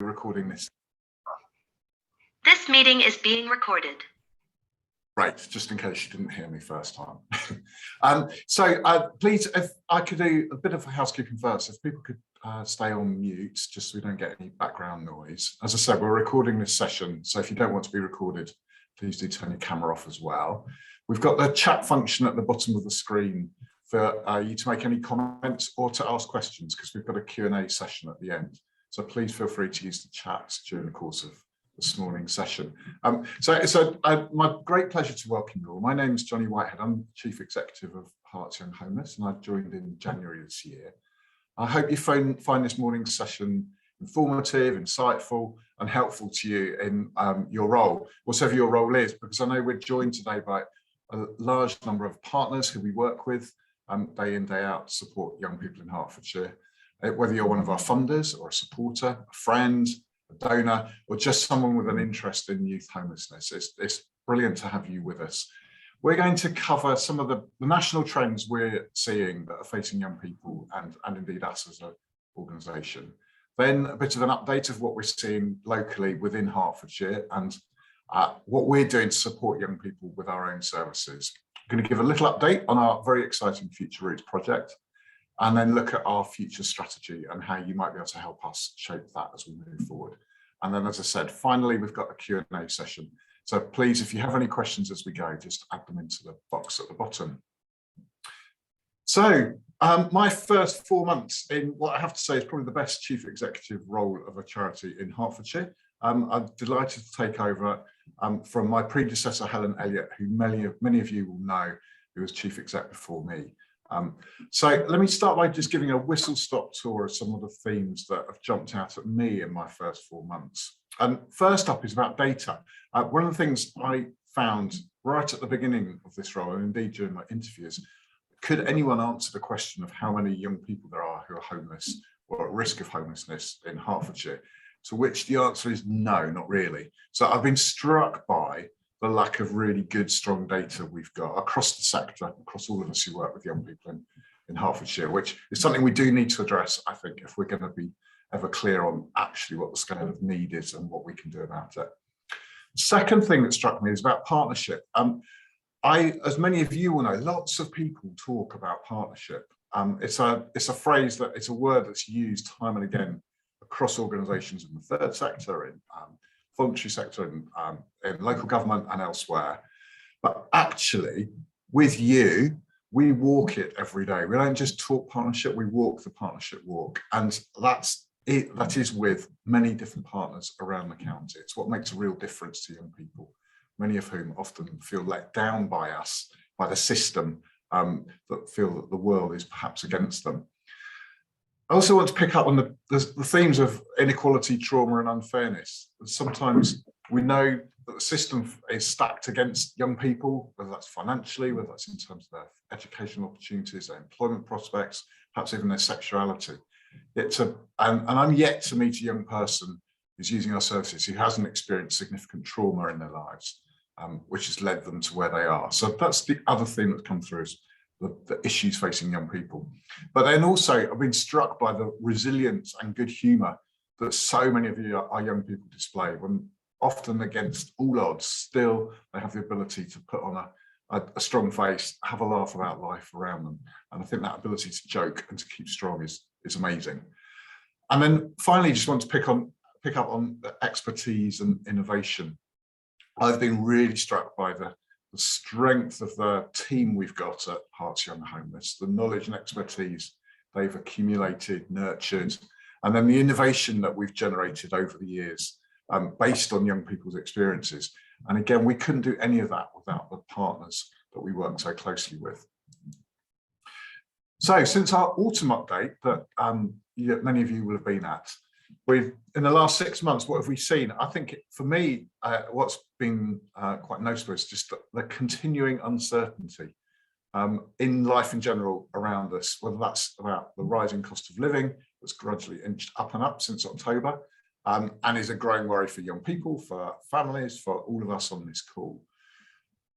Recording this. This meeting is being recorded. Right, just in case you didn't hear me first time. Please, if I could do a bit of housekeeping first, if people could stay on mute, just so we don't get any background noise. As I said, we're recording this session, so if you don't want to be recorded, please do turn your camera off as well. We've got the chat function at the bottom of the screen for you to make any comments or to ask questions, because we've got a Q&A session at the end. So please feel free to use the chat during the course of this morning's session. It's my great pleasure to welcome you all. My name is Johnny Whitehead. I'm Chief Executive of Hearts Young Homeless, and I joined in January this year. I hope you find this morning's session informative, insightful, and helpful to you in your role, whatever your role is, because I know we're joined today by a large number of partners who we work with day in, day out to support young people in Hertfordshire. Whether you're one of our funders or a supporter, a friend, a donor, or just someone with an interest in youth homelessness, it's brilliant to have you with us. We're going to cover some of the national trends we're seeing that are facing young people and indeed us as an organisation. Then a bit of an update of what we're seeing locally within Hertfordshire and what we're doing to support young people with our own services. I'm going to give a little update on our very exciting Future Roots project, and then look at our future strategy and how you might be able to help us shape that as we move forward. And then, as I said, finally, we've got a Q&A session. So please, if you have any questions as we go, just add them into the box at the bottom. So my first 4 months in what I have to say is probably the best chief executive role of a charity in Hertfordshire. I'm delighted to take over from my predecessor, Helen Elliott, who many of you will know, who was chief exec before me. So let me start by just giving a whistle-stop tour of some of the themes that have jumped out at me in my first 4 months. And first up is about data. One of the things I found right at the beginning of this role, and indeed during my interviews, could anyone answer the question of how many young people there are who are homeless or at risk of homelessness in Hertfordshire? To which the answer is no, not really. So I've been struck by the lack of really good, strong data we've got across the sector, across all of us who work with young people in Hertfordshire, which is something we do need to address, I think, if we're going to be ever clear on actually what the scale of need is and what we can do about it. The second thing that struck me is about partnership. As many of you will know, lots of people talk about partnership. It's a phrase that it's a word that's used time and again across organisations in the third sector, in voluntary sector, in local government and elsewhere. But actually, with you, we walk it every day. We don't just talk partnership, we walk the partnership walk. And that is with many different partners around the county. It's what makes a real difference to young people, many of whom often feel let down by us, by the system, that feel that the world is perhaps against them. I also want to pick up on the themes of inequality, trauma and unfairness. Sometimes we know that the system is stacked against young people, whether that's financially, whether that's in terms of their educational opportunities, their employment prospects, perhaps even their sexuality. And I'm yet to meet a young person who's using our services who hasn't experienced significant trauma in their lives, which has led them to where they are. So that's the other theme that's come through, is the issues facing young people. But then also I've been struck by the resilience and good humour that so many of our young people display, when often against all odds, still they have the ability to put on a strong face, have a laugh about life around them. And I think that ability to joke and to keep strong is amazing. And then finally, just want to pick up on the expertise and innovation. I've been really struck by the strength of the team we've got at Hearts Young Homeless, the knowledge and expertise they've accumulated, nurtured, and then the innovation that we've generated over the years based on young people's experiences. And again, we couldn't do any of that without the partners that we work so closely with. So since our autumn update that many of you will have been at, in the last 6 months, what have we seen? I think for me, what's been quite notable is just the continuing uncertainty in life in general around us, whether that's about the rising cost of living that's gradually inched up and up since October, and is a growing worry for young people, for families, for all of us on this call.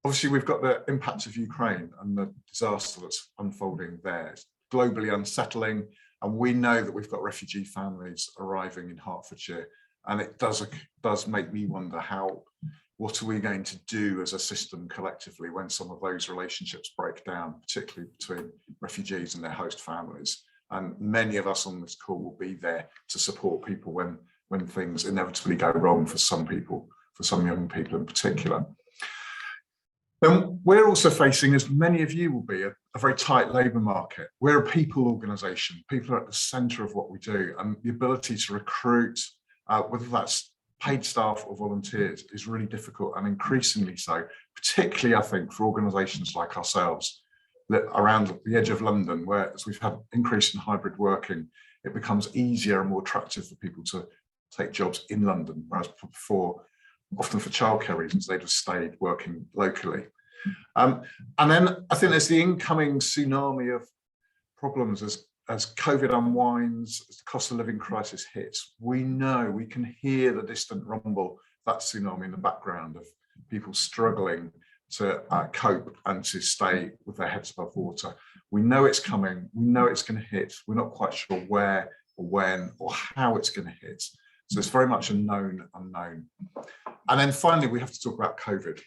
Obviously, we've got the impact of Ukraine and the disaster that's unfolding there. It's globally unsettling, and we know that we've got refugee families arriving in Hertfordshire And it does make me wonder what are we going to do as a system collectively when some of those relationships break down, particularly between refugees and their host families. And many of us on this call will be there to support people when things inevitably go wrong for some people, for some young people in particular. Then we're also facing, as many of you will be, a very tight labour market. We're a people organisation. People are at the centre of what we do, and the ability to recruit, whether that's paid staff or volunteers, is really difficult, and increasingly so, particularly, I think, for organisations like ourselves that around the edge of London, where as we've had increase in hybrid working, it becomes easier and more attractive for people to take jobs in London, whereas before, often for childcare reasons, they'd have stayed working locally. And then I think there's the incoming tsunami of problems as COVID unwinds, as the cost of living crisis hits. We know, we can hear the distant rumble, that tsunami in the background of people struggling to cope and to stay with their heads above water. We know it's coming, we know it's going to hit. We're not quite sure where or when or how it's going to hit. So it's very much a known unknown. And then finally, we have to talk about COVID.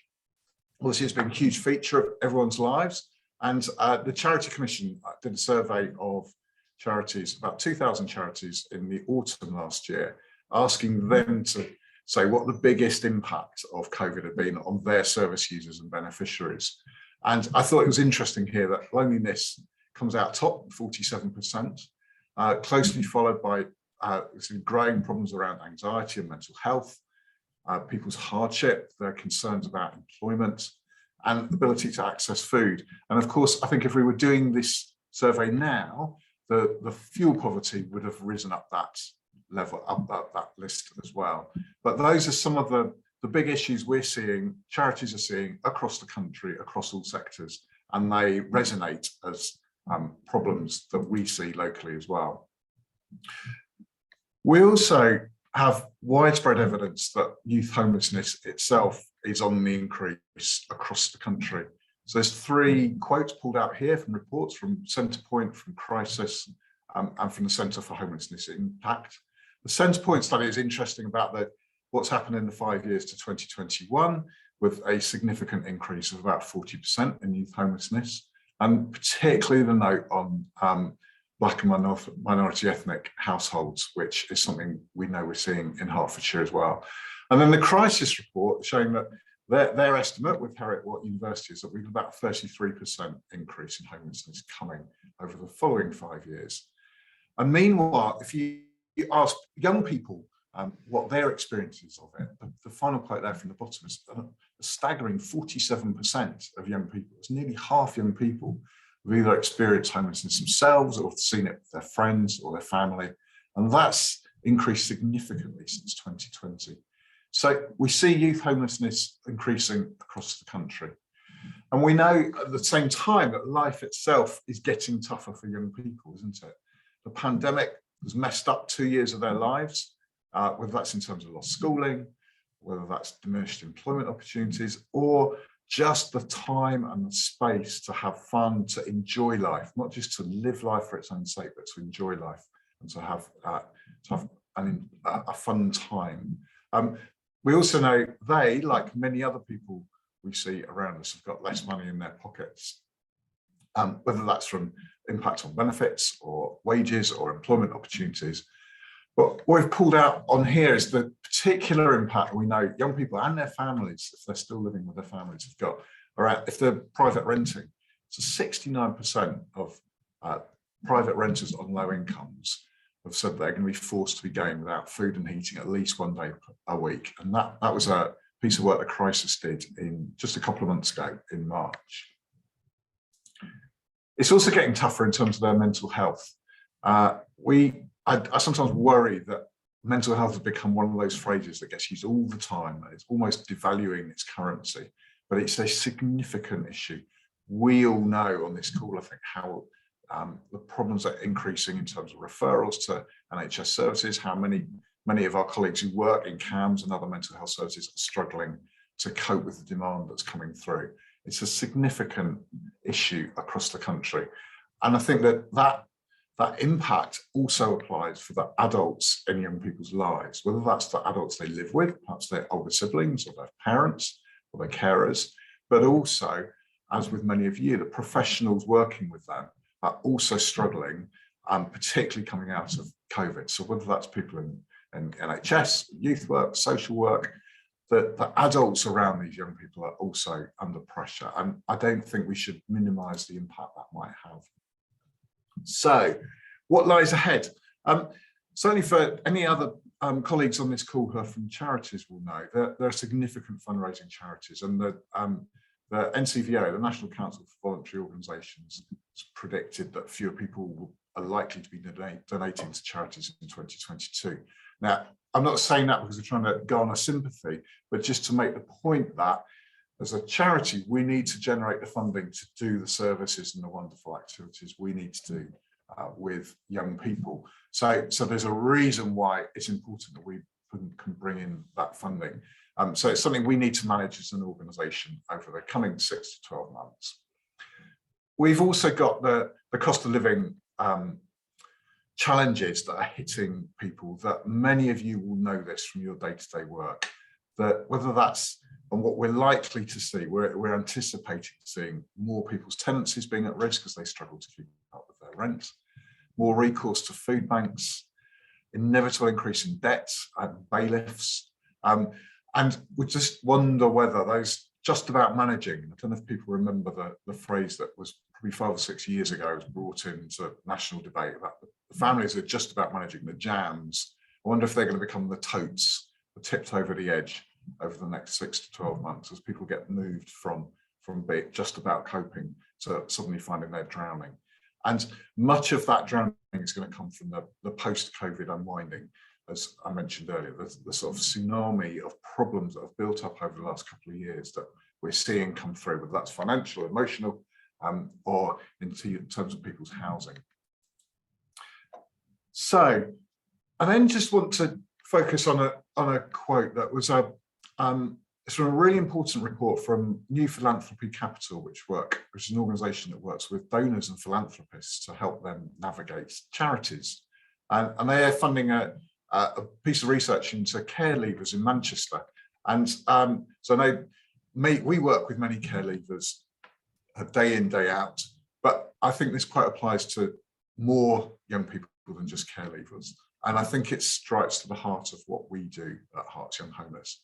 Obviously, it's been a huge feature of everyone's lives. And the Charity Commission did a survey of charities, about 2,000 charities in the autumn last year, asking them to say what the biggest impact of COVID had been on their service users and beneficiaries. And I thought it was interesting here that loneliness comes out top, 47%, closely followed by some growing problems around anxiety and mental health, people's hardship, their concerns about employment, and ability to access food. And of course, I think if we were doing this survey now, the fuel poverty would have risen up that level, up that list as well. But those are some of the big issues we're seeing, charities are seeing across the country, across all sectors, and they resonate as problems that we see locally as well. We also have widespread evidence that youth homelessness itself is on the increase across the country. So there's 3 quotes pulled out here from reports from Centrepoint, from Crisis, and from the Centre for Homelessness Impact. The Centrepoint study is interesting about what's happened in the 5 years to 2021, with a significant increase of about 40% in youth homelessness, and particularly the note on Black and minority ethnic households, which is something we know we're seeing in Hertfordshire as well. And then the Crisis report showing that their estimate with Heriot-Watt University is that we've about 33% increase in homelessness coming over the following 5 years. And meanwhile, if you ask young people what their experiences of it, the final quote there from the bottom is a staggering 47% of young people. It's nearly half young people who've either experienced homelessness themselves or seen it with their friends or their family. And that's increased significantly since 2020. So we see youth homelessness increasing across the country. And we know at the same time that life itself is getting tougher for young people, isn't it? The pandemic has messed up 2 years of their lives, whether that's in terms of lost schooling, whether that's diminished employment opportunities, or just the time and the space to have fun, to enjoy life, not just to live life for its own sake, but to enjoy life and to have a fun time. We also know they, like many other people we see around us, have got less money in their pockets, whether that's from impact on benefits or wages or employment opportunities. But what we've pulled out on here is the particular impact we know young people and their families, if they're still living with their families, have got around, if they're private renting. So 69% of private renters on low incomes have said they're going to be forced to be going without food and heating at least 1 day a week. And that was a piece of work that Crisis did in just a couple of months ago in March. It's also getting tougher in terms of their mental health. I sometimes worry that mental health has become one of those phrases that gets used all the time. It's almost devaluing its currency, but it's a significant issue. We all know on this call, I think, how the problems are increasing in terms of referrals to NHS services, how many of our colleagues who work in CAMS and other mental health services are struggling to cope with the demand that's coming through. It's a significant issue across the country. And I think that that impact also applies for the adults in young people's lives, whether that's the adults they live with, perhaps their older siblings or their parents or their carers, but also, as with many of you, the professionals working with them are also struggling, particularly coming out of COVID. So whether that's people in NHS, youth work, social work, the adults around these young people are also under pressure. And I don't think we should minimise the impact that might have. So what lies ahead? Certainly for any other colleagues on this call who are from charities will know that there are significant fundraising charities, and the NCVO, the National Council for Voluntary Organisations, has predicted that fewer people are likely to be donating to charities in 2022. Now, I'm not saying that because we're trying to garner sympathy, but just to make the point that as a charity, we need to generate the funding to do the services and the wonderful activities we need to do with young people. So there's a reason why it's important that we can bring in that funding. So it's something we need to manage as an organisation over the coming 6 to 12 months. We've also got the cost of living challenges that are hitting people, that many of you will know this from your day-to-day work, that whether that's, and what we're likely to see, we're anticipating seeing more people's tenancies being at risk as they struggle to keep up with their rent, more recourse to food banks, inevitable increase in debts and bailiffs. And we just wonder whether those just about managing, I don't know if people remember the phrase that was probably 5 or 6 years ago was brought into national debate about the families are just about managing, the jams. I wonder if they're going to become the totes, the tipped over the edge over the next 6 to 12 months as people get moved from being just about coping to suddenly finding they're drowning. And much of that drowning is going to come from the post-COVID unwinding. As I mentioned earlier, the sort of tsunami of problems that have built up over the last couple of years that we're seeing come through, whether that's financial, emotional, or in terms of people's housing. So, I then just want to focus on a quote that was it's from a really important report from New Philanthropy Capital, which is an organisation that works with donors and philanthropists to help them navigate charities, and they are funding a piece of research into care leavers in Manchester. And so I know we work with many care leavers day in, day out, but I think this quite applies to more young people than just care leavers. And I think it strikes to the heart of what we do at Hearts Young Homeless.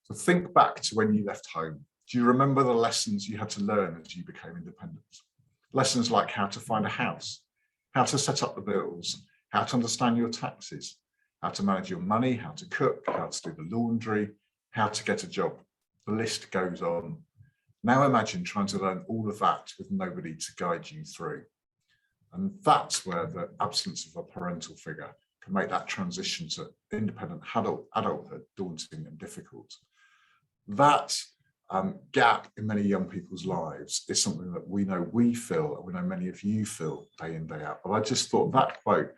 So think back to when you left home. Do you remember the lessons you had to learn as you became independent? Lessons like how to find a house, how to set up the bills, how to understand your taxes, how to manage your money, how to cook, how to do the laundry, how to get a job. The list goes on. Now imagine trying to learn all of that with nobody to guide you through. And that's where the absence of a parental figure can make that transition to independent adulthood daunting and difficult. That gap in many young people's lives is something that we know we feel, and we know many of you feel day in, day out. But I just thought that quote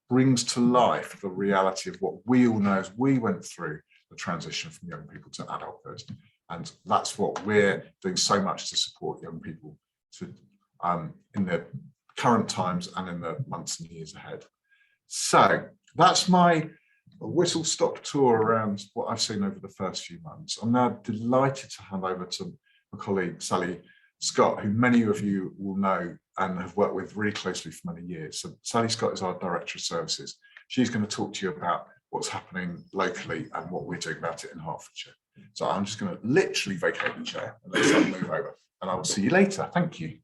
brings to life the reality of what we all know as we went through the transition from young people to adulthood. And that's what we're doing so much to support young people to in the current times and in the months and years ahead. So that's my whistle-stop tour around what I've seen over the first few months. I'm now delighted to hand over to my colleague, Sally Scott, who many of you will know and have worked with really closely for many years. So Sally Scott is our Director of Services. She's going to talk to you about what's happening locally and what we're doing about it in Hertfordshire. So I'm just going to literally vacate the chair and let Sally move over, and I will see you later. Thank you.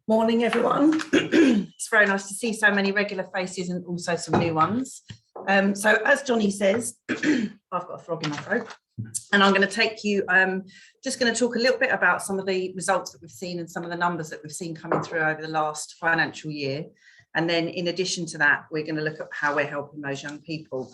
Morning, everyone. It's very nice to see so many regular faces and also some new ones. So as Johnny says, I've got a frog in my throat, and I'm going to take you, just going to talk a little bit about some of the results that we've seen and some of the numbers that we've seen coming through over the last financial year. And then in addition to that, we're going to look at how we're helping those young people.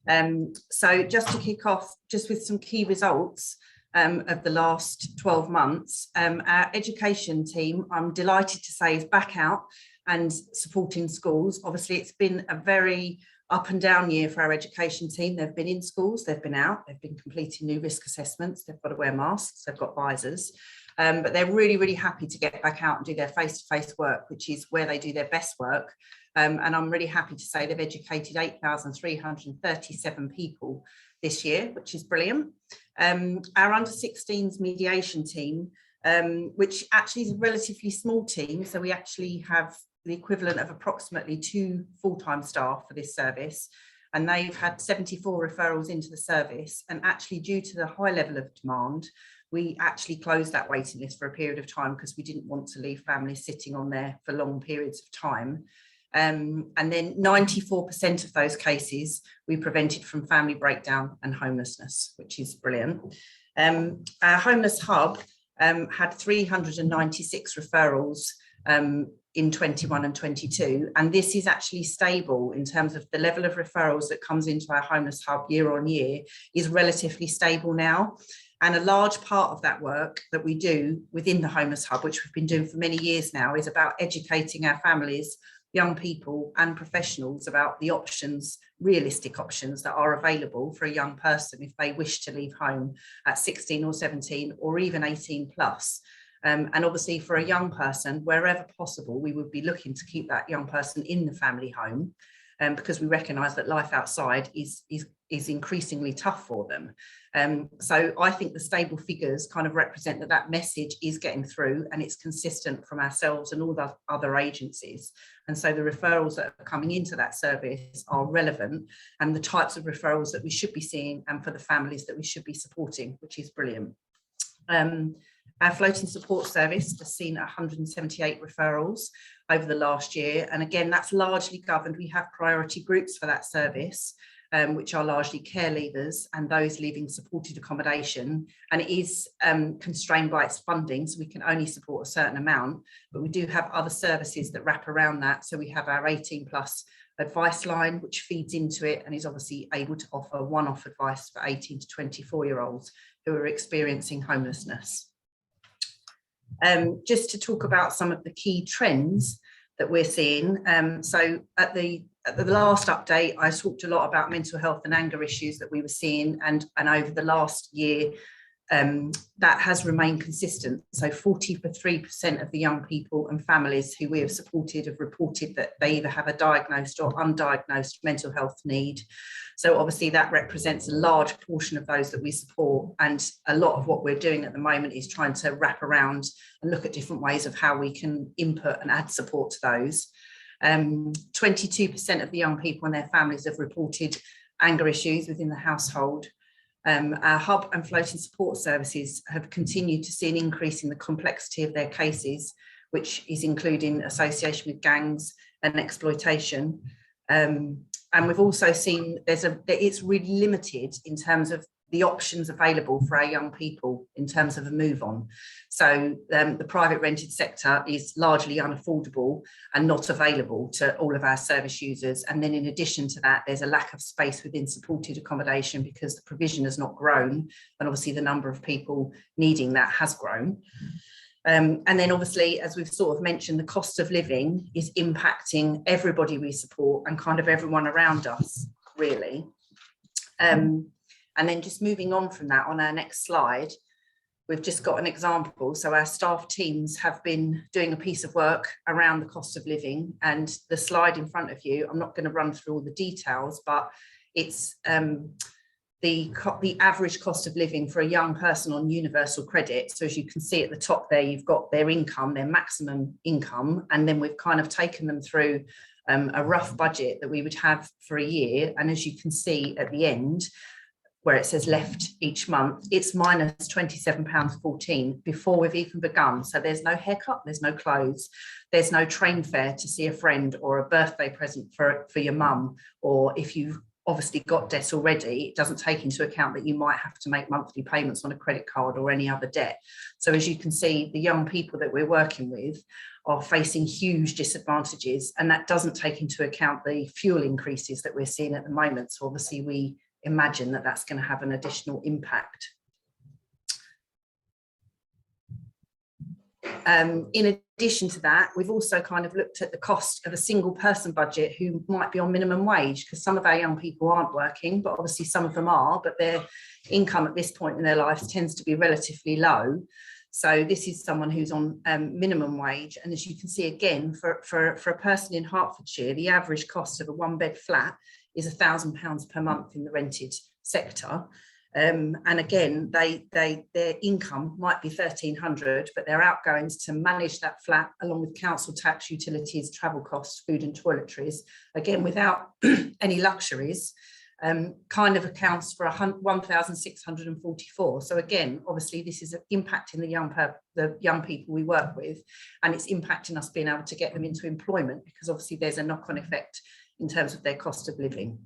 So just to kick off, just with some key results of the last 12 months, our education team, I'm delighted to say, is back out and supporting schools. Obviously, it's been a very up and down year for our education team. They've been in schools, they've been out, they've been completing new risk assessments, they've got to wear masks, they've got visors, but they're really, really happy to get back out and do their face-to-face work, which is where they do their best work. And I'm really happy to say they've educated 8,337 people this year, which is brilliant. Our under 16s mediation team, which actually is a relatively small team, so we actually have the equivalent of approximately 2 full-time staff for this service, and they've had 74 referrals into the service. And actually, due to the high level of demand, we actually closed that waiting list for a period of time because we didn't want to leave families sitting on there for long periods of time. And then 94% of those cases we prevented from family breakdown and homelessness, which is brilliant. Our homeless hub had 396 referrals in 21 and 22, and this is actually stable in terms of the level of referrals that comes into our homeless hub year on year is relatively stable now. And a large part of that work that we do within the homeless hub, which we've been doing for many years now, is about educating our families, young people and professionals about the options, realistic options that are available for a young person if they wish to leave home at 16 or 17 or even 18 plus. And obviously for a young person, wherever possible, we would be looking to keep that young person in the family home, because we recognise that life outside is increasingly tough for them. So I think the stable figures kind of represent that that message is getting through and it's consistent from ourselves and all the other agencies. And so the referrals that are coming into that service are relevant and the types of referrals that we should be seeing and for the families that we should be supporting, which is brilliant. Our floating support service has seen 178 referrals over the last year. And again, that's largely governed. We have priority groups for that service, which are largely care leavers and those leaving supported accommodation. And it is constrained by its funding, so we can only support a certain amount, but we do have other services that wrap around that. So we have our 18 plus advice line, which feeds into it and is obviously able to offer one-off advice for 18 to 24-year-olds who are experiencing homelessness. Just to talk about some of the key trends that we're seeing. So at the last update, I talked a lot about mental health and anger issues that we were seeing, and over the last year, that has remained consistent. So 43% of the young people and families who we have supported have reported that they either have a diagnosed or undiagnosed mental health need. So obviously that represents a large portion of those that we support, and a lot of what we're doing at the moment is trying to wrap around and look at different ways of how we can input and add support to those. 22% of the young people and their families have reported anger issues within the household. Our hub and floating support services have continued to see an increase in the complexity of their cases, which is including association with gangs and exploitation. And we've also seen it's really limited in terms of the options available for our young people in terms of a move on. So the private rented sector is largely unaffordable and not available to all of our service users. And then in addition to that, there's a lack of space within supported accommodation because the provision has not grown. And obviously the number of people needing that has grown. And then obviously, as we've sort of mentioned, the cost of living is impacting everybody we support and kind of everyone around us, really. And then just moving on from that, on our next slide, we've just got an example. So our staff teams have been doing a piece of work around the cost of living, and the slide in front of you, I'm not going to run through all the details, but it's the average cost of living for a young person on universal credit. So as you can see at the top there, you've got their income, their maximum income, and then we've kind of taken them through a rough budget that we would have for a year. And as you can see at the end, where it says left each month, it's minus £27.14 before we've even begun. So there's no haircut, there's no clothes, there's no train fare to see a friend or a birthday present for your mum, or if you've obviously got debt already, it doesn't take into account that you might have to make monthly payments on a credit card or any other debt. So as you can see, the young people that we're working with are facing huge disadvantages, and that doesn't take into account the fuel increases that we're seeing at the moment. So obviously we imagine that that's going to have an additional impact. In addition to that, we've also kind of looked at the cost of a single person budget who might be on minimum wage, because some of our young people aren't working, but obviously some of them are, but their income at this point in their lives tends to be relatively low. So this is someone who's on minimum wage. And as you can see, again, for a person in Hertfordshire, the average cost of a one-bed flat is £1,000 per month in the rented sector. And again, their income might be 1,300, but their outgoings to manage that flat, along with council tax, utilities, travel costs, food and toiletries, again, without any luxuries, kind of accounts for 1,644. So again, obviously, this is impacting the young people we work with, and it's impacting us being able to get them into employment, because obviously there's a knock-on effect in terms of their cost of living.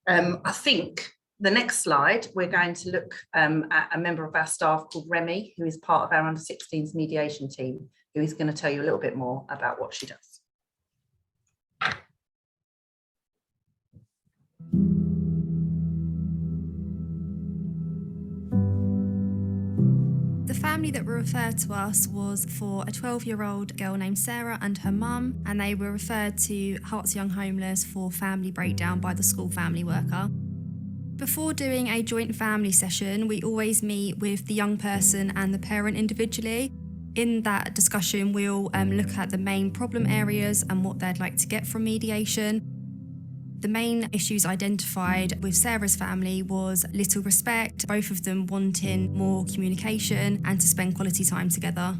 I think the next slide, we're going to look at a member of our staff called Remy, who is part of our under-16s mediation team, who is going to tell you a little bit more about what she does. The family that were referred to us was for a 12-year-old girl named Sarah and her mum, and they were referred to Hearts Young Homeless for family breakdown by the school family worker. Before doing a joint family session, we always meet with the young person and the parent individually. In that discussion, we'll look at the main problem areas and what they'd like to get from mediation. The main issues identified with Sarah's family was little respect, both of them wanting more communication and to spend quality time together.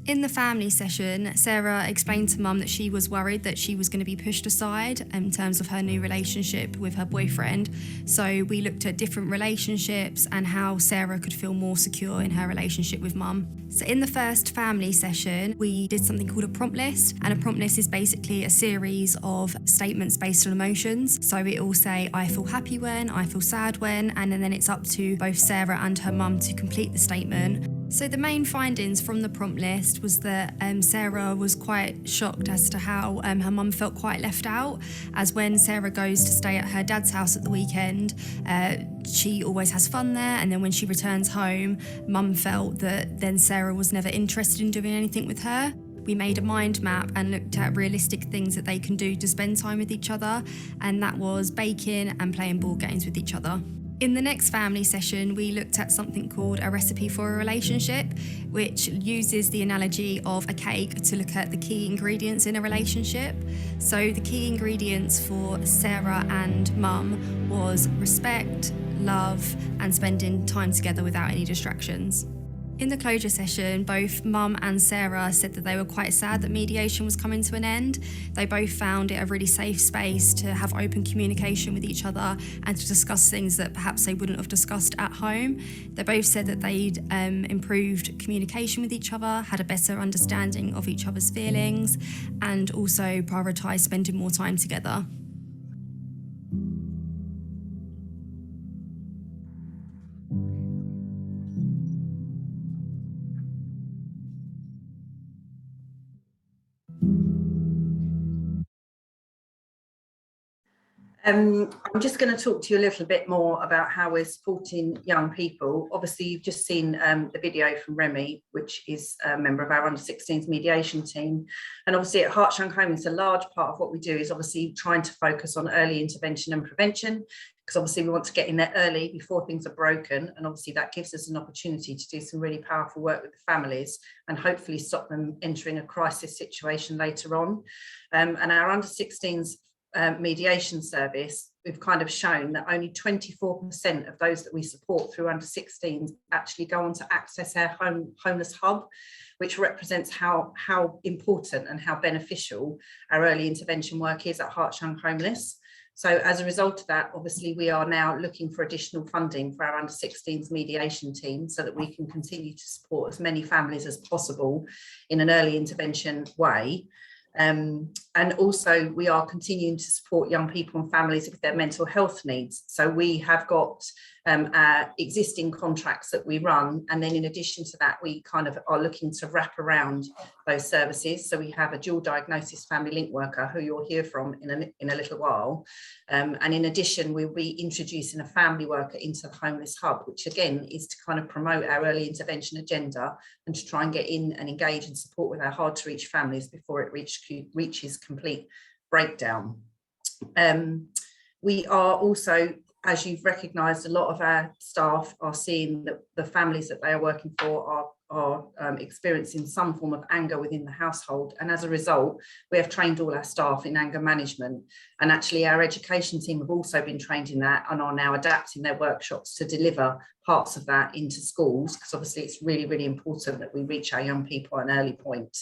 In the family session, Sarah explained to Mum that she was worried that she was going to be pushed aside in terms of her new relationship with her boyfriend. So we looked at different relationships and how Sarah could feel more secure in her relationship with Mum. So in the first family session, we did something called a prompt list. And a prompt list is basically a series of statements based on emotions. So it will say, I feel happy when, I feel sad when, and then it's up to both Sarah and her mum to complete the statement. So the main findings from the prompt list was that Sarah was quite shocked as to how her mum felt quite left out, as when Sarah goes to stay at her dad's house at the weekend, she always has fun there, and then when she returns home, Mum felt that then Sarah was never interested in doing anything with her. We made a mind map and looked at realistic things that they can do to spend time with each other, and that was baking and playing board games with each other. In the next family session, we looked at something called a recipe for a relationship, which uses the analogy of a cake to look at the key ingredients in a relationship. So the key ingredients for Sarah and Mum was respect, love, and spending time together without any distractions. In the closure session, both Mum and Sarah said that they were quite sad that mediation was coming to an end. They both found it a really safe space to have open communication with each other and to discuss things that perhaps they wouldn't have discussed at home. They both said that they'd improved communication with each other, had a better understanding of each other's feelings, and also prioritised spending more time together. I'm just going to talk to you a little bit more about how we're supporting young people. Obviously, you've just seen the video from Remy, which is a member of our under-16s mediation team. And obviously at Hearts Young Homeless, a large part of what we do is obviously trying to focus on early intervention and prevention, because obviously we want to get in there early before things are broken. And obviously that gives us an opportunity to do some really powerful work with the families and hopefully stop them entering a crisis situation later on. And our under-16s mediation service, we've kind of shown that only 24% of those that we support through under-16s actually go on to access our homeless hub, which represents how important and how beneficial our early intervention work is at Hearts Young Homeless. So as a result of that, obviously we are now looking for additional funding for our under-16s mediation team so that we can continue to support as many families as possible in an early intervention way. And also we are continuing to support young people and families with their mental health needs. So we have got our existing contracts that we run. And then in addition to that, we kind of are looking to wrap around those services. So we have a dual diagnosis family link worker who you'll hear from in a little while. And in addition, we'll be introducing a family worker into the Homeless Hub, which again is to kind of promote our early intervention agenda and to try and get in and engage and support with our hard to reach families before it reaches complete breakdown. We are also, as you've recognised, a lot of our staff are seeing that the families that they are working for are experiencing some form of anger within the household, and as a result we have trained all our staff in anger management, and actually our education team have also been trained in that and are now adapting their workshops to deliver parts of that into schools, because obviously it's really, really important that we reach our young people at an early point.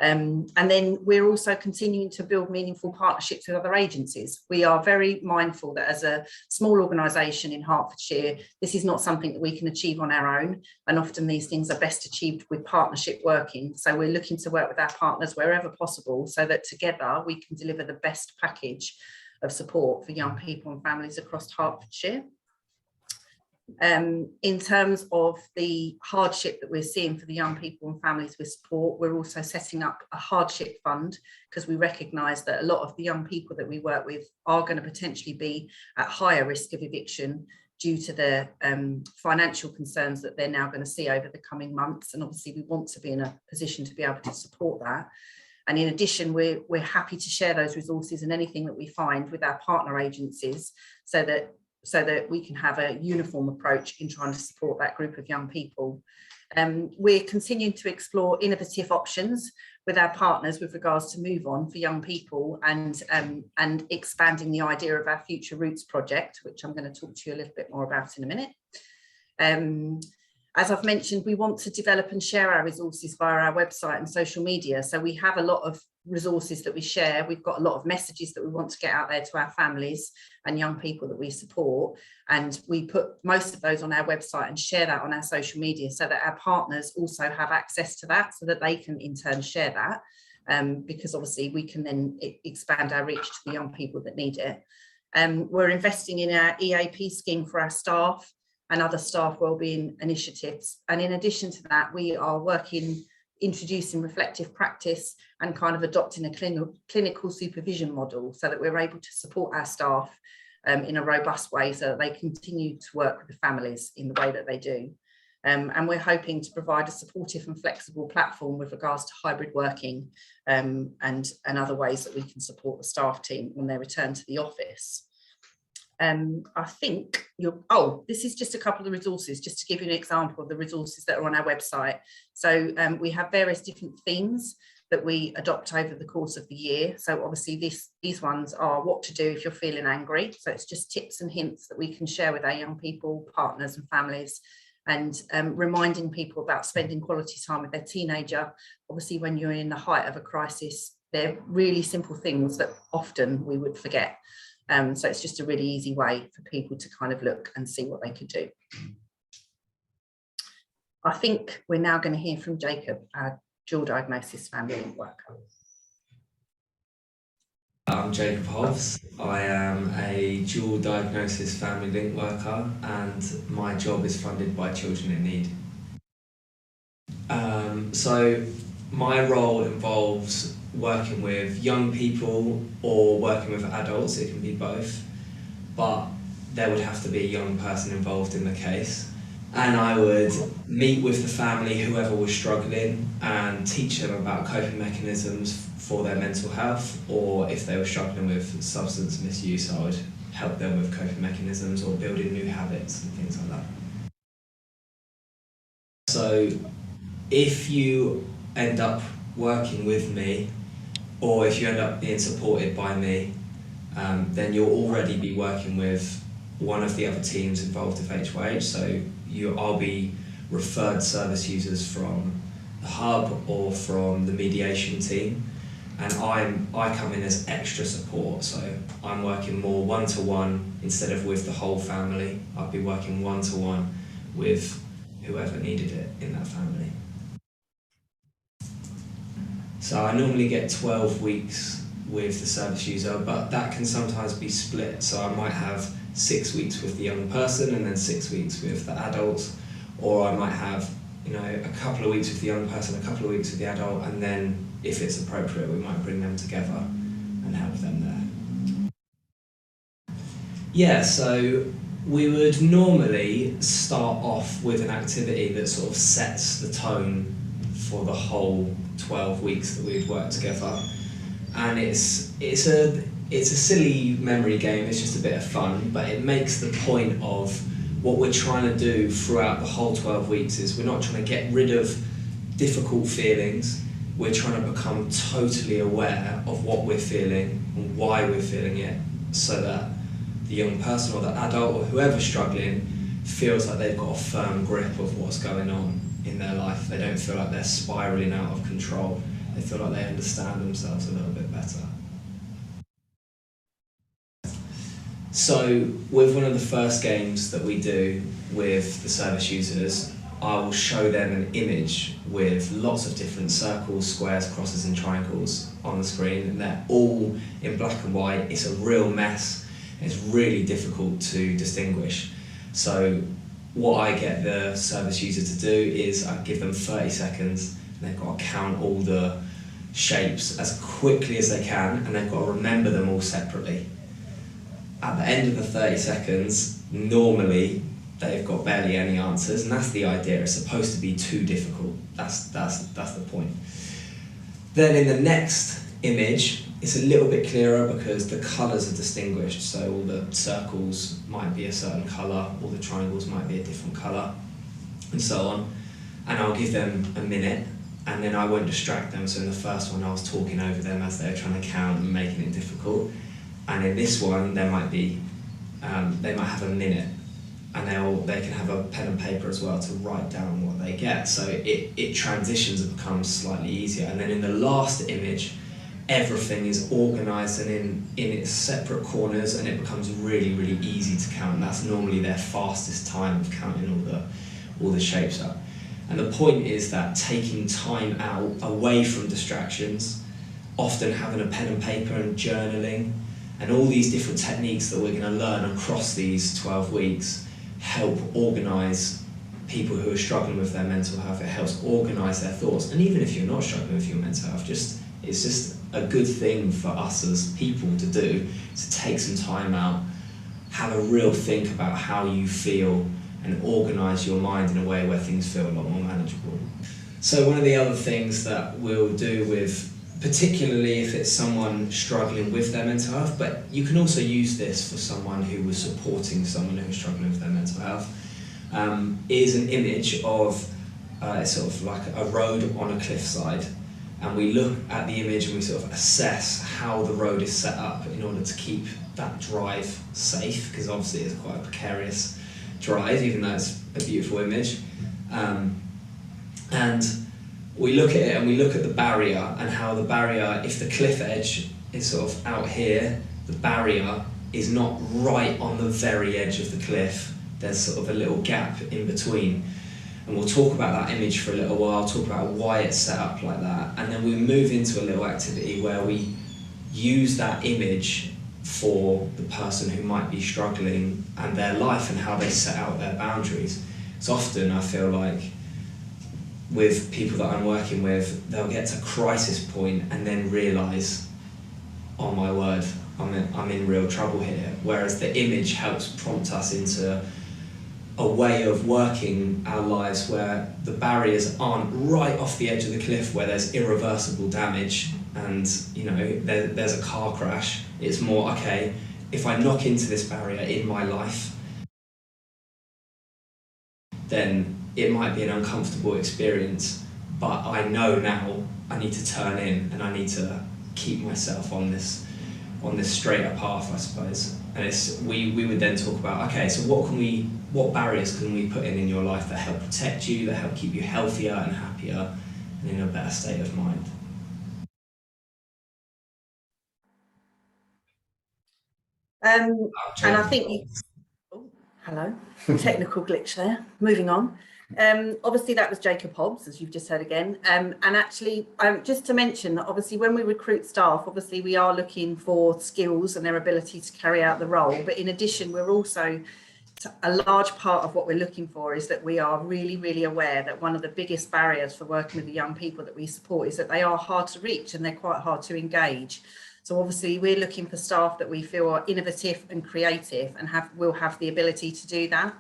And then we're also continuing to build meaningful partnerships with other agencies. We are very mindful that as a small organisation in Hertfordshire, this is not something that we can achieve on our own, and often these things are best achieved with partnership working. So we're looking to work with our partners wherever possible so that together we can deliver the best package of support for young people and families across Hertfordshire. In terms of the hardship that we're seeing for the young people and families we support, we're also setting up a hardship fund, because we recognise that a lot of the young people that we work with are going to potentially be at higher risk of eviction due to the financial concerns that they're now going to see over the coming months, and obviously we want to be in a position to be able to support that. And in addition, we're happy to share those resources and anything that we find with our partner agencies so that we can have a uniform approach in trying to support that group of young people. We're continuing to explore innovative options with our partners with regards to move on for young people, and expanding the idea of our Future Roots project, which I'm going to talk to you a little bit more about in a minute. As I've mentioned, we want to develop and share our resources via our website and social media. So we have a lot of resources that we share. We've got a lot of messages that we want to get out there to our families and young people that we support. And we put most of those on our website and share that on our social media so that our partners also have access to that, so that they can in turn share that. Because obviously we can then expand our reach to the young people that need it. We're investing in our EAP scheme for our staff and other staff wellbeing initiatives. And in addition to that, we are introducing reflective practice and kind of adopting a clinical supervision model so that we're able to support our staff in a robust way so that they continue to work with the families in the way that they do. And we're hoping to provide a supportive and flexible platform with regards to hybrid working and other ways that we can support the staff team when they return to the office. I think this is just a couple of the resources, just to give you an example of the resources that are on our website. So we have various different themes that we adopt over the course of the year. So obviously these ones are what to do if you're feeling angry. So it's just tips and hints that we can share with our young people, partners and families, and reminding people about spending quality time with their teenager. Obviously, when you're in the height of a crisis, they're really simple things that often we would forget. So it's just a really easy way for people to kind of look and see what they could do. I think we're now going to hear from Jacob, our dual diagnosis family worker. I'm Jacob Hobbs. I am a dual diagnosis family link worker, and my job is funded by Children in Need. So my role involves working with young people or working with adults. It can be both, but there would have to be a young person involved in the case. And I would meet with the family, whoever was struggling, and teach them about coping mechanisms for their mental health, or if they were struggling with substance misuse, I would help them with coping mechanisms or building new habits and things like that. So if you end up working with me, or if you end up being supported by me, then you'll already be working with one of the other teams involved with HYH. So I'll be referred service users from the hub or from the mediation team, and I come in as extra support. So I'm working more one-to-one instead of with the whole family. I'll be working one-to-one with whoever needed it in that family. So I normally get 12 weeks with the service user, but that can sometimes be split. So I might have 6 weeks with the young person and then 6 weeks with the adults, or I might have, you know, a couple of weeks with the young person, a couple of weeks with the adult, and then if it's appropriate, we might bring them together and help them there. Yeah, so we would normally start off with an activity that sort of sets the tone for the whole 12 weeks that we'd work together. And it's a silly memory game, it's just a bit of fun, but it makes the point of what we're trying to do throughout the whole 12 weeks is we're not trying to get rid of difficult feelings, we're trying to become totally aware of what we're feeling and why we're feeling it, so that the young person or the adult or whoever's struggling feels like they've got a firm grip of what's going on in their life. They don't feel like they're spiraling out of control. They feel like they understand themselves a little bit better. So with one of the first games that we do with the service users, I will show them an image with lots of different circles, squares, crosses and triangles on the screen, and they're all in black and white. It's a real mess. It's really difficult to distinguish. So what I get the service user to do is I give them 30 seconds and they've got to count all the shapes as quickly as they can, and they've got to remember them all separately. At the end of the 30 seconds, normally they've got barely any answers, and that's the idea. It's supposed to be too difficult. That's the point. Then in the next image, it's a little bit clearer because the colours are distinguished. So all the circles might be a certain colour, all the triangles might be a different colour, and so on. And I'll give them a minute, and then I won't distract them. So in the first one, I was talking over them as they were trying to count and making it difficult. And in this one, there might be, they might have a minute, and they can have a pen and paper as well to write down what they get. So it transitions and becomes slightly easier. And then in the last image, everything is organised and in its separate corners, and it becomes really, really easy to count. And that's normally their fastest time of counting all the shapes up. And the point is that taking time out away from distractions, often having a pen and paper and journaling, and all these different techniques that we're going to learn across these 12 weeks help organise people who are struggling with their mental health. It helps organise their thoughts. And even if you're not struggling with your mental health, it's just a good thing for us as people to do, to take some time out, have a real think about how you feel, and organise your mind in a way where things feel a lot more manageable. So one of the other things that we'll do with, particularly if it's someone struggling with their mental health, but you can also use this for someone who was supporting someone who was struggling with their mental health, is an image of sort of like a road on a cliffside. And we look at the image and we sort of assess how the road is set up in order to keep that drive safe, because obviously it's quite a precarious drive, even though it's a beautiful image. And we look at it and we look at the barrier, and how the barrier, if the cliff edge is sort of out here, the barrier is not right on the very edge of the cliff. There's sort of a little gap in between. And we'll talk about that image for a little while, talk about why it's set up like that, and then we move into a little activity where we use that image for the person who might be struggling and their life and how they set out their boundaries. So often I feel like with people that I'm working with, they'll get to a crisis point and then realise, oh my word, I'm in real trouble here. Whereas the image helps prompt us into a way of working our lives where the barriers aren't right off the edge of the cliff where there's irreversible damage and there's a car crash. It's more, okay, if I knock into this barrier in my life, then it might be an uncomfortable experience, but I know now I need to turn in and I need to keep myself on this straighter path, I suppose. And we would then talk about, okay, so what barriers can we put in your life that help protect you, that help keep you healthier and happier and in a better state of mind? And I think hello, technical glitch there. Moving on. Obviously that was Jacob Hobbs, as you've just heard again. And actually, just to mention that obviously when we recruit staff, obviously we are looking for skills and their ability to carry out the role. But in addition, we're also, a large part of what we're looking for is that we are really, really aware that one of the biggest barriers for working with the young people that we support is that they are hard to reach and they're quite hard to engage. So obviously we're looking for staff that we feel are innovative and creative and will have the ability to do that.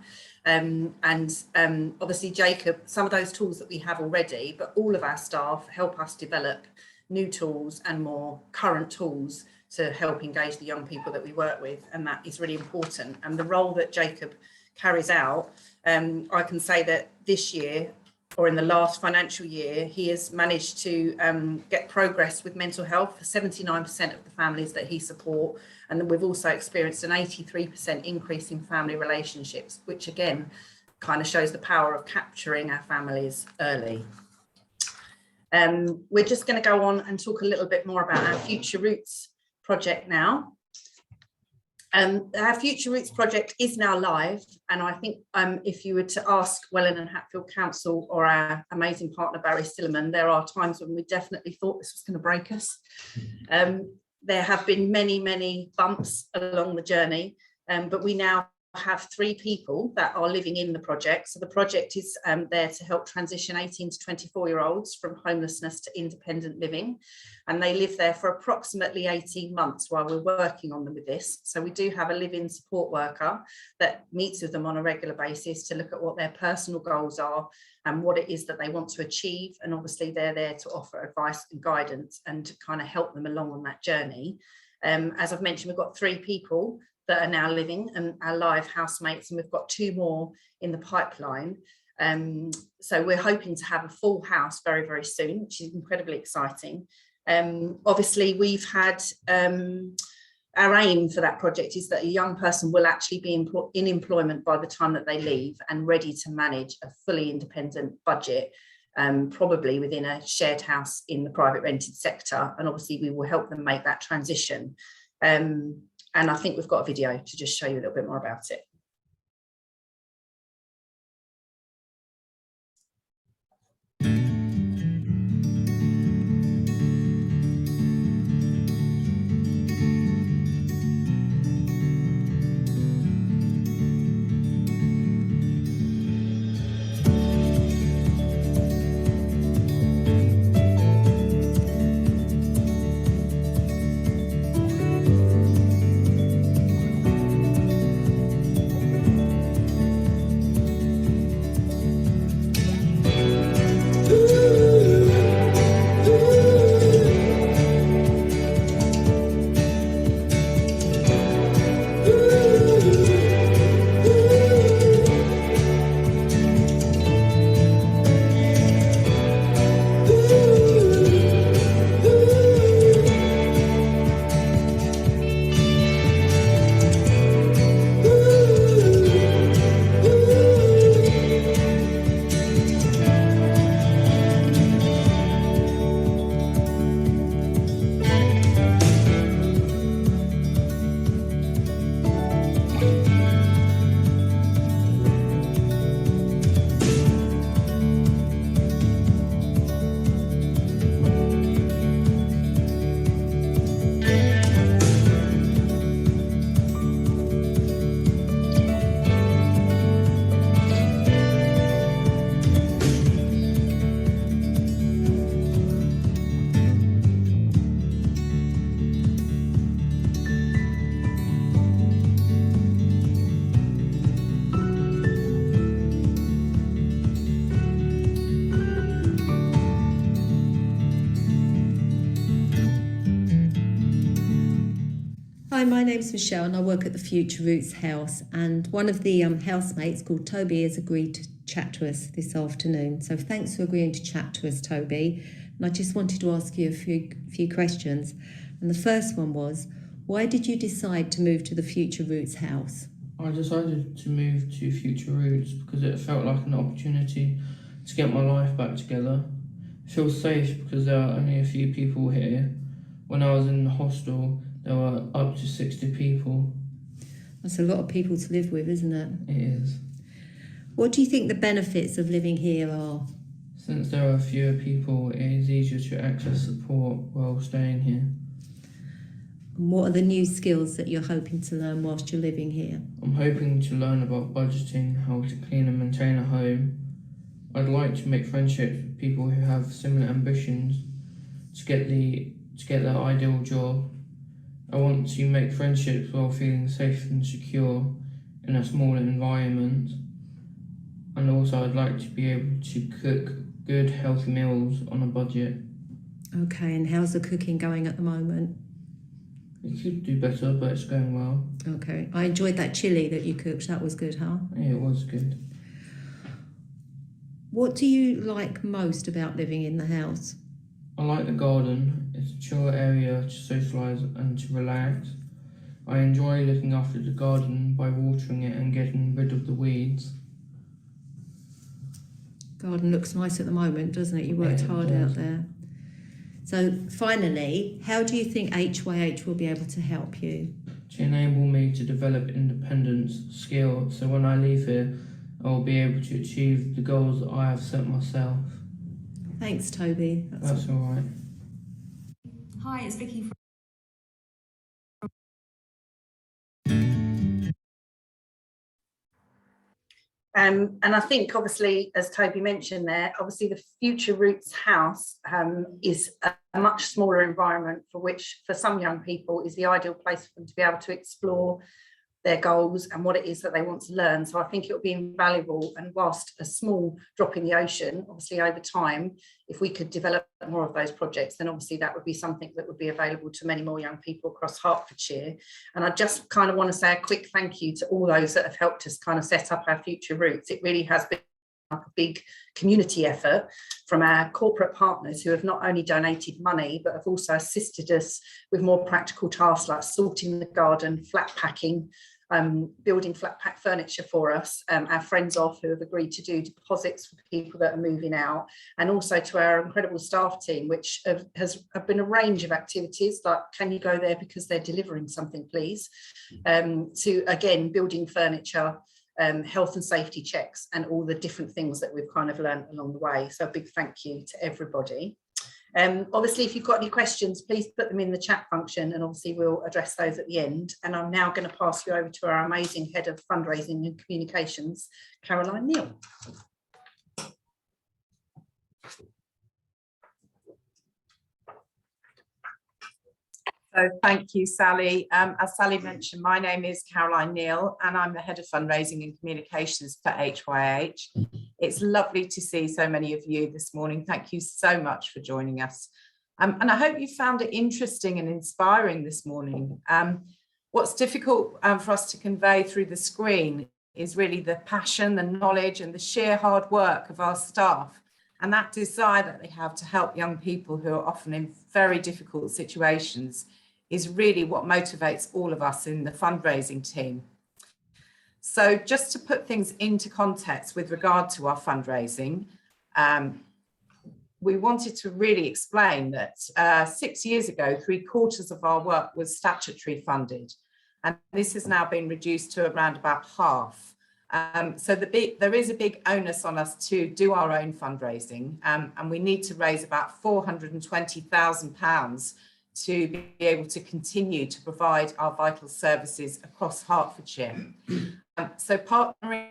Obviously Jacob, some of those tools that we have already, but all of our staff help us develop new tools and more current tools to help engage the young people that we work with, and that is really important. And the role that Jacob carries out, I can say that this year, or in the last financial year, he has managed to get progress with mental health for 79% of the families that he supports. And then we've also experienced an 83% increase in family relationships, which again, kind of shows the power of capturing our families early. We're just going to go on and talk a little bit more about our Future Roots project now. Our Future Roots project is now live, and I think if you were to ask Welland and Hatfield Council or our amazing partner Barry Silliman, there are times when we definitely thought this was going to break us. There have been many bumps along the journey, but we now have 3 people that are living in the project. So the project is there to help transition 18 to 24-year-olds from homelessness to independent living, and they live there for approximately 18 months while we're working on them with this. So we do have a live-in support worker that meets with them on a regular basis to look at what their personal goals are and what it is that they want to achieve, and obviously they're there to offer advice and guidance and to kind of help them along on that journey. As I've mentioned, we've got 3 people that are now living and our live housemates, and we've got 2 more in the pipeline. So we're hoping to have a full house very, very soon, which is incredibly exciting. Obviously, we've had our aim for that project is that a young person will actually be in employment by the time that they leave and ready to manage a fully independent budget, probably within a shared house in the private rented sector. And obviously we will help them make that transition. And I think we've got a video to just show you a little bit more about it. Hi, my name's Michelle and I work at the Future Roots house, and one of the housemates called Toby has agreed to chat to us this afternoon. So thanks for agreeing to chat to us, Toby. And I just wanted to ask you a few questions. And the first one was, why did you decide to move to the Future Roots house? I decided to move to Future Roots because it felt like an opportunity to get my life back together. It feels safe because there are only a few people here. When I was in the hostel, there were up to 60 people. That's a lot of people to live with, isn't it? It is. What do you think the benefits of living here are? Since there are fewer people, it is easier to access support while staying here. And what are the new skills that you're hoping to learn whilst you're living here? I'm hoping to learn about budgeting, how to clean and maintain a home. I'd like to make friendships with people who have similar ambitions to get their ideal job. I want to make friendships while feeling safe and secure in a small environment. And also I'd like to be able to cook good, healthy meals on a budget. Okay, and how's the cooking going at the moment? It could do better, but it's going well. Okay, I enjoyed that chili that you cooked. That was good, huh? Yeah, it was good. What do you like most about living in the house? I like the garden. It's a chill area to socialise and to relax. I enjoy looking after the garden by watering it and getting rid of the weeds. Garden looks nice at the moment, doesn't it? You worked hard out there. So finally, how do you think HYH will be able to help you? To enable me to develop independence, skill, so when I leave here, I will be able to achieve the goals that I have set myself. Thanks, Toby. That's all right. Hi, it's Vicky from And I think, obviously, as Toby mentioned there, obviously the Future Roots house is a much smaller environment for which, for some young people, is the ideal place for them to be able to explore their goals and what it is that they want to learn. So I think it will be invaluable, and whilst a small drop in the ocean, obviously over time, if we could develop more of those projects, then obviously that would be something that would be available to many more young people across Hertfordshire. And I just kind of want to say a quick thank you to all those that have helped us kind of set up our Future Roots. It really has been a big community effort from our corporate partners who have not only donated money but have also assisted us with more practical tasks like sorting the garden, flat packing, building flat pack furniture for us, our friends who have agreed to do deposits for people that are moving out, and also to our incredible staff team, which have been a range of activities like, can you go there because they're delivering something please, to again building furniture, health and safety checks, and all the different things that we've kind of learned along the way. So a big thank you to everybody. Obviously, if you've got any questions, please put them in the chat function, and obviously we'll address those at the end. And I'm now going to pass you over to our amazing head of fundraising and communications, Caroline Neal. So thank you, Sally. As Sally mentioned, my name is Caroline Neal and I'm the Head of Fundraising and Communications for HYH. It's lovely to see so many of you this morning. Thank you so much for joining us. And I hope you found it interesting and inspiring this morning. What's difficult for us to convey through the screen is really the passion, the knowledge and the sheer hard work of our staff, and that desire that they have to help young people who are often in very difficult situations is really what motivates all of us in the fundraising team. So just to put things into context with regard to our fundraising, we wanted to really explain that 6 years ago, 3/4 of our work was statutory funded, and this has now been reduced to around about half. So there is a big onus on us to do our own fundraising, and we need to raise about £420,000 to be able to continue to provide our vital services across Hertfordshire. So partnering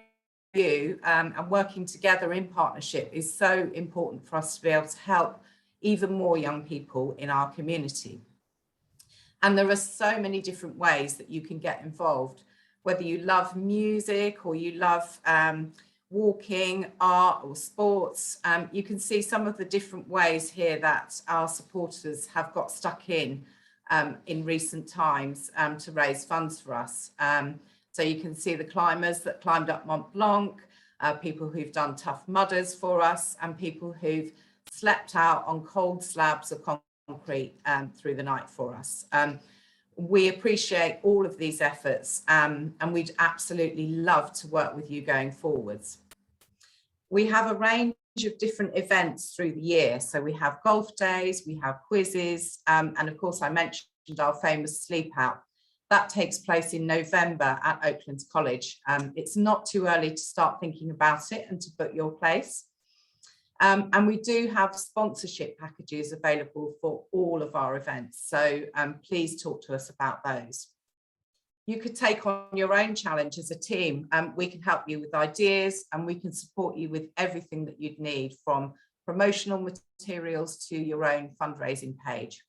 with you and working together in partnership is so important for us to be able to help even more young people in our community. And there are so many different ways that you can get involved, whether you love music or you love walking, art or sports. You can see some of the different ways here that our supporters have got stuck in recent times to raise funds for us. So you can see the climbers that climbed up Mont Blanc, people who've done Tough Mudders for us, and people who've slept out on cold slabs of concrete through the night for us. We appreciate all of these efforts, and we'd absolutely love to work with you going forwards. We have a range of different events through the year. So we have golf days, we have quizzes, and of course I mentioned our famous sleep out. That takes place in November at Oaklands College. It's not too early to start thinking about it and to book your place. And we do have sponsorship packages available for all of our events. So please talk to us about those. You could take on your own challenge as a team, and we can help you with ideas, and we can support you with everything that you'd need, from promotional materials to your own fundraising page.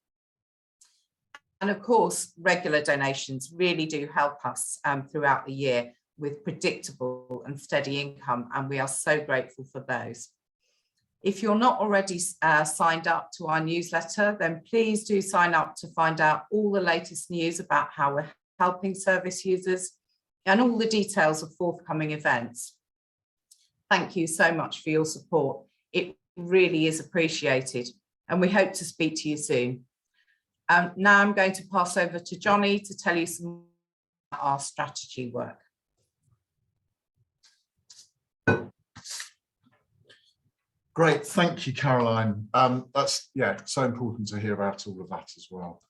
And of course, regular donations really do help us throughout the year with predictable and steady income, and we are so grateful for those. If you're not already signed up to our newsletter, then please do sign up to find out all the latest news about how we're helping service users and all the details of forthcoming events. Thank you so much for your support. It really is appreciated, and we hope to speak to you soon. Now I'm going to pass over to Johnny to tell you some about our strategy work. Great, thank you, Caroline. That's so important to hear about all of that as well.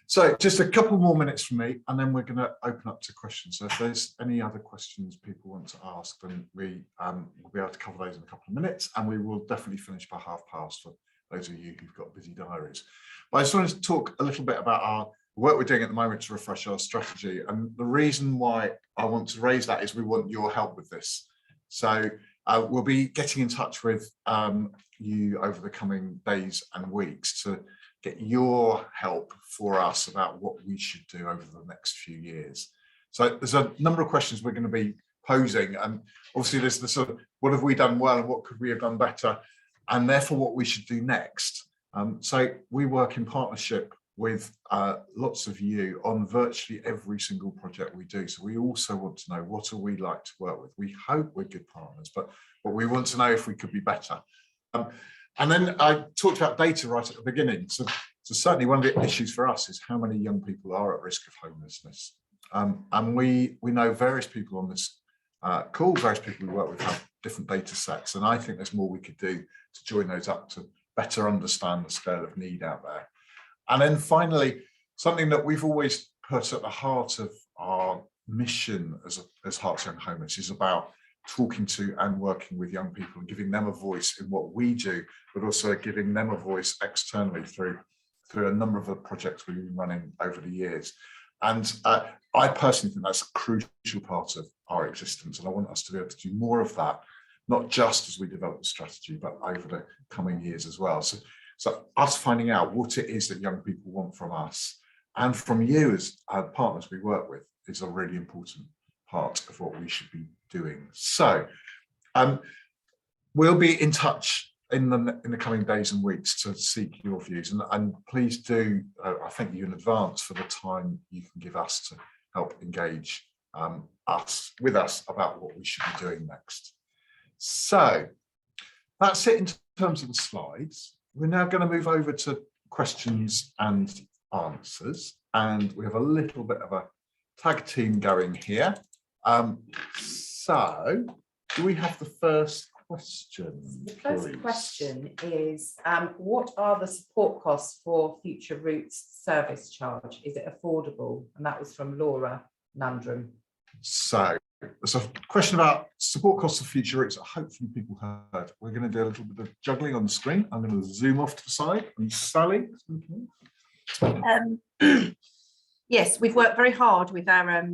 So just a couple more minutes from me, and then we're going to open up to questions. So if there's any other questions people want to ask, then we'll be able to cover those in a couple of minutes, and we will definitely finish by past for those of you who've got busy diaries. But I just wanted to talk a little bit about our work we're doing at the moment to refresh our strategy. And the reason why I want to raise that is we want your help with this. So we'll be getting in touch with you over the coming days and weeks to get your help for us about what we should do over the next few years. So there's a number of questions we're going to be posing, and obviously there's the sort of what have we done well and what could we have done better, and therefore what we should do next. So we work in partnership with lots of you on virtually every single project we do. So we also want to know, what are we like to work with? We hope we're good partners, but we want to know if we could be better. And then I talked about data right at the beginning. So certainly one of the issues for us is how many young people are at risk of homelessness. And we know various people on this call, various people we work with have different data sets. And I think there's more we could do to join those up to better understand the scale of need out there. And then finally, something that we've always put at the heart of our mission as Hearts Young Homeless is about talking to and working with young people and giving them a voice in what we do, but also giving them a voice externally through a number of the projects we've been running over the years. And I personally think that's a crucial part of our existence, and I want us to be able to do more of that, not just as we develop the strategy, but over the coming years as well. So us finding out what it is that young people want from us and from you as partners we work with is a really important part of what we should be doing. So we'll be in touch in the coming days and weeks to seek your views, and please do, I thank you in advance for the time you can give us to help engage with us about what we should be doing next. So that's it in terms of the slides. We're now going to move over to questions and answers, and we have a little bit of a tag team going here. So do we have the first question? The first question is, what are the support costs for Future Routes service charge? Is it affordable? And that was from Laura Nundrum. So there's a question about support costs of Future Routes that hopefully people heard. We're going to do a little bit of juggling on the screen. I'm going to zoom off to the side. And Sally? Yes, we've worked very hard with our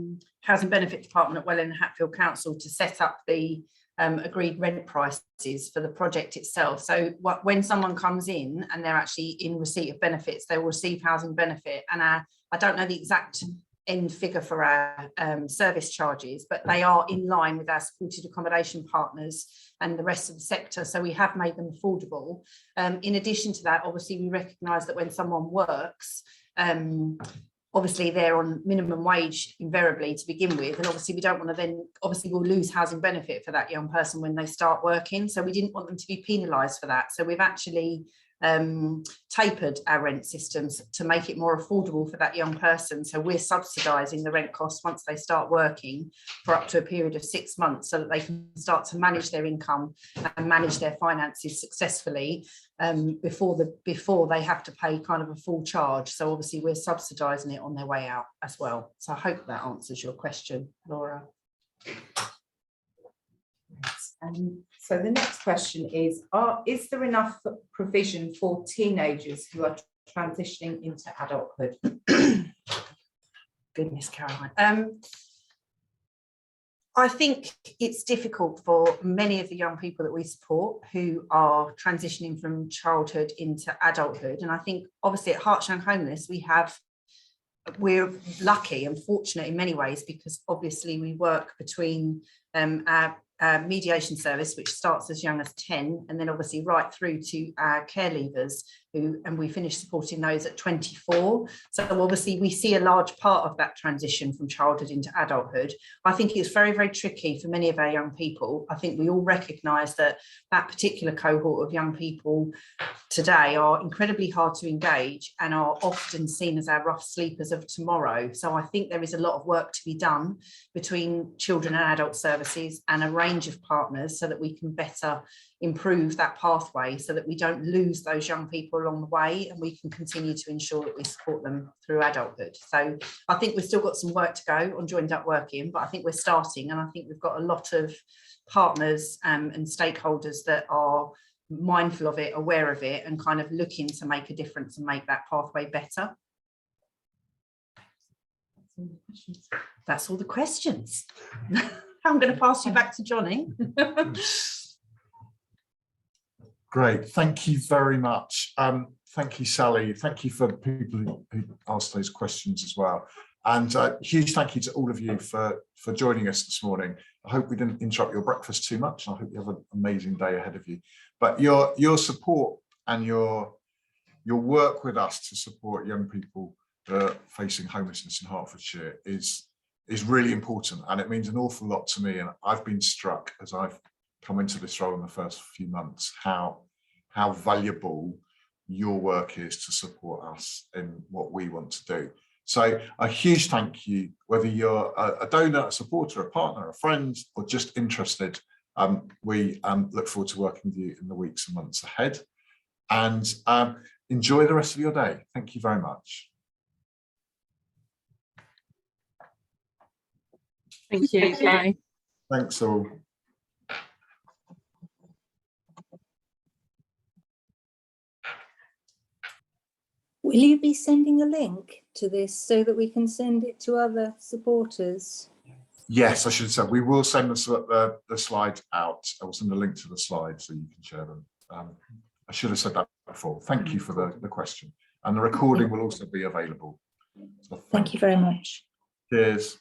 Housing Benefit Department at Welwyn and Hatfield Council to set up the agreed rent prices for the project itself. So when someone comes in and they're actually in receipt of benefits, they will receive housing benefit. And I don't know the exact end figure for our service charges, but they are in line with our supported accommodation partners and the rest of the sector. So we have made them affordable. In addition to that, obviously, we recognise that when someone works, obviously they're on minimum wage invariably to begin with, and obviously we don't want to then, obviously we'll lose housing benefit for that young person when they start working, so we didn't want them to be penalised for that. So we've actually tapered our rent systems to make it more affordable for that young person. So we're subsidising the rent costs once they start working for up to a period of 6 months, so that they can start to manage their income and manage their finances successfully before they have to pay kind of a full charge. So obviously we're subsidising it on their way out as well. So I hope that answers your question, Laura. So the next question is there enough provision for teenagers who are transitioning into adulthood? Goodness, Caroline. I think it's difficult for many of the young people that we support who are transitioning from childhood into adulthood. And I think obviously at Hearts Young Homeless, we're lucky and fortunate in many ways, because obviously we work between our mediation service, which starts as young as 10, and then obviously right through to our care leavers, and we finish supporting those at 24. So obviously we see a large part of that transition from childhood into adulthood. I think it's very, very tricky for many of our young people. I think we all recognise that that particular cohort of young people today are incredibly hard to engage and are often seen as our rough sleepers of tomorrow. So I think there is a lot of work to be done between children and adult services and a range of partners, so that we can better improve that pathway, so that we don't lose those young people along the way, and we can continue to ensure that we support them through adulthood. So I think we've still got some work to go on joined up working, but I think we're starting, and I think we've got a lot of partners and stakeholders that are mindful of it, aware of it, and kind of looking to make a difference and make that pathway better. That's all the questions. I'm going to pass you back to Johnny. Great, thank you very much. Thank you, Sally. Thank you for people who asked those questions as well. And huge thank you to all of you for joining us this morning. I hope we didn't interrupt your breakfast too much. I hope you have an amazing day ahead of you. But your support and your work with us to support young people facing homelessness in Hertfordshire is really important, and it means an awful lot to me. And I've been struck as I've come into this role in the first few months how valuable your work is to support us in what we want to do. So a huge thank you, whether you're a donor, a supporter, a partner, a friend, or just interested. We look forward to working with you in the weeks and months ahead, and enjoy the rest of your day. Thank you very much. Thank you. Bye. Thanks all. Will you be sending a link to this so that we can send it to other supporters? Yes, I should have said we will send the slides out. I will send a link to the slides so you can share them. I should have said that before. Thank you for the question. And the recording will also be available. So thank you very much. Cheers.